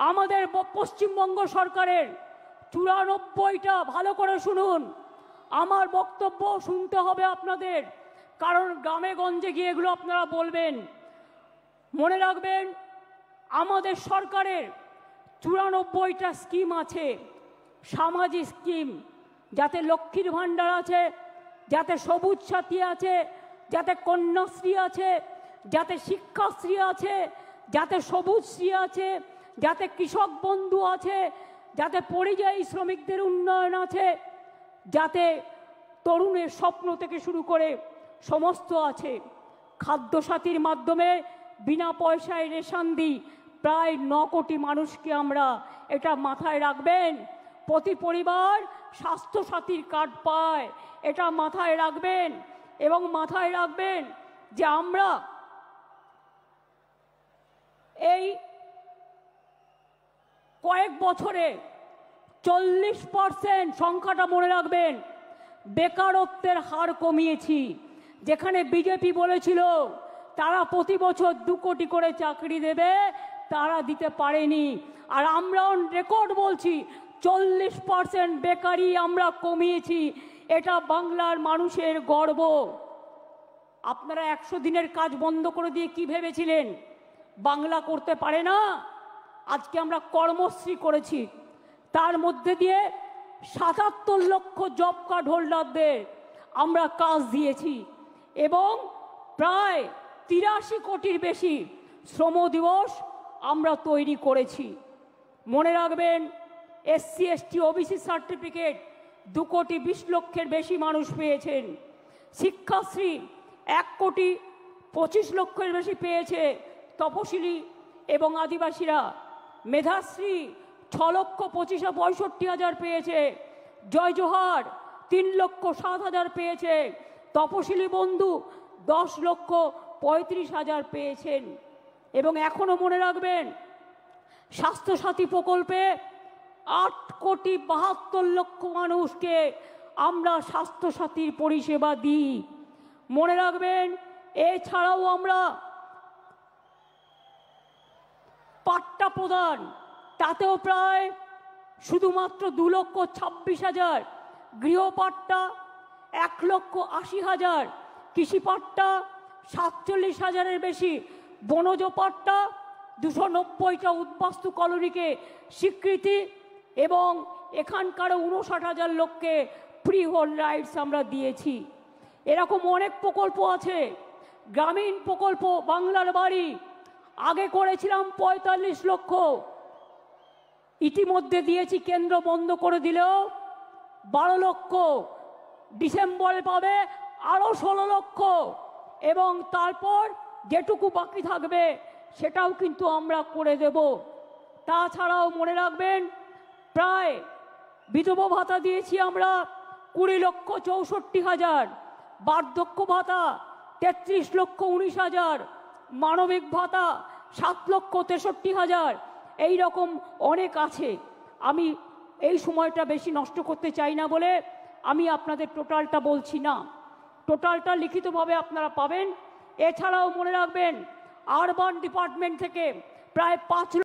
আমাদের পশ্চিমবঙ্গ সরকারের 94টা, ভালো করে শুনুন, আমার বক্তব্য শুনতে হবে আপনাদের, কারণ গ্রামে গঞ্জে গিয়ে এগুলো আপনারা বলবেন। মনে রাখবেন, আমাদের সরকারের 94টা স্কিম আছে, সামাজিক স্কিম, যাতে লক্ষ্মীর ভাণ্ডার আছে, যাতে সবুজ সাথী আছে, যাতে কন্যাশ্রী আছে, যাতে শিক্ষাশ্রী আছে, যাতে সবুজশ্রী আছে, যাতে কৃষক বন্ধু আছে, যাতে পরিযায়ী শ্রমিকদের উন্নয়ন আছে, যাতে তরুণের স্বপ্ন থেকে শুরু করে সমস্ত আছে। খাদ্যসাথীর মাধ্যমে বিনা পয়সায় রেশন দিই প্রায় 9 কোটি মানুষকে আমরা, এটা মাথায় রাখবেন। প্রতি পরিবার স্বাস্থ্যসাথীর কার্ড পায়, এটা মাথায় রাখবেন। এবং মাথায় রাখবেন যে আমরা এই কয়েক বছরে 40%, সংখ্যাটা মনে রাখবেন, বেকারত্বের হার কমিয়েছি। যেখানে বিজেপি বলেছিল তারা প্রতি বছর 2 কোটি করে চাকরি দেবে, তারা দিতে পারেনি। আর আমরা অন রেকর্ড বলছি 40% বেকারি আমরা কমিয়েছি। এটা বাংলার মানুষের গর্ব। আপনারা 100 দিনের কাজ বন্ধ করে দিয়ে কি ভেবেছিলেন বাংলা করতে পারে না? আজকে আমরা কর্মশ্রী করেছি, তার মধ্যে দিয়ে 77 লক্ষ জব কার্ড হোল্ডারদের আমরা কাজ দিয়েছি এবং প্রায় 83 কোটির বেশি শ্রম দিবস আমরা তৈরি করেছি। মনে রাখবেন, SC ST OBC সার্টিফিকেট 2 কোটি 20 লক্ষের বেশি মানুষ পেয়েছেন। শিক্ষাশ্রী 1 কোটি 25 লক্ষের বেশি পেয়েছে তপশিলি এবং আদিবাসীরা। মেধাশ্রী 6 লক্ষ 65 হাজার পেয়েছে। জয় জোহার 3 লক্ষ 7 হাজার পেয়েছে। তপশিলি বন্ধু 10 লক্ষ 35 হাজার পেয়েছেন। এবং এখনো মনে রাখবেন, স্বাস্থ্যসাথী প্রকল্পে 8 কোটি 72 লক্ষ মানুষকে আমরা স্বাস্থ্যসাথীর পরিষেবা দিই। মনে রাখবেন, এছাড়াও আমরা পাট্টা প্রদান, তাতেও প্রায় শুধুমাত্র 2 লক্ষ 26 হাজার, গৃহপাট্টা 1 লক্ষ 80 হাজার, কৃষি পাট্টা 47 হাজারের বেশি, বনজ পাট্টা 290টা উদ্বাস্তু কলোনিকে স্বীকৃতি এবং এখানকার 59 হাজার লোককে ফ্রি হোল্ড রাইটস আমরা দিয়েছি। এরকম অনেক প্রকল্প আছে। গ্রামীণ প্রকল্প বাংলার বাড়ি আগে করেছিলাম 45 লক্ষ, ইতিমধ্যে দিয়েছি, কেন্দ্র বন্ধ করে দিলেও 12 লক্ষ, ডিসেম্বরে পাবে আরও 16 লক্ষ এবং তারপর যেটুকু বাকি থাকবে সেটাও কিন্তু আমরা করে দেব। তাছাড়াও মনে রাখবেন, প্রায় বিধবা ভাতা দিয়েছি আমরা 20 লক্ষ 64 হাজার, বার্ধক্য ভাতা 33 লক্ষ 19 হাজার, মানবিক ভাতা 7 লক্ষ 63 হাজার। এই রকম অনেক আছে। আমি এই সময়টা বেশি নষ্ট করতে চাই না বলে আমি আপনাদের টোটালটা বলছি না, টোটালটা লিখিতভাবে আপনারা পাবেন। এছাড়াও মনে রাখবেন, আরবান ডিপার্টমেন্ট থেকে প্রায় 5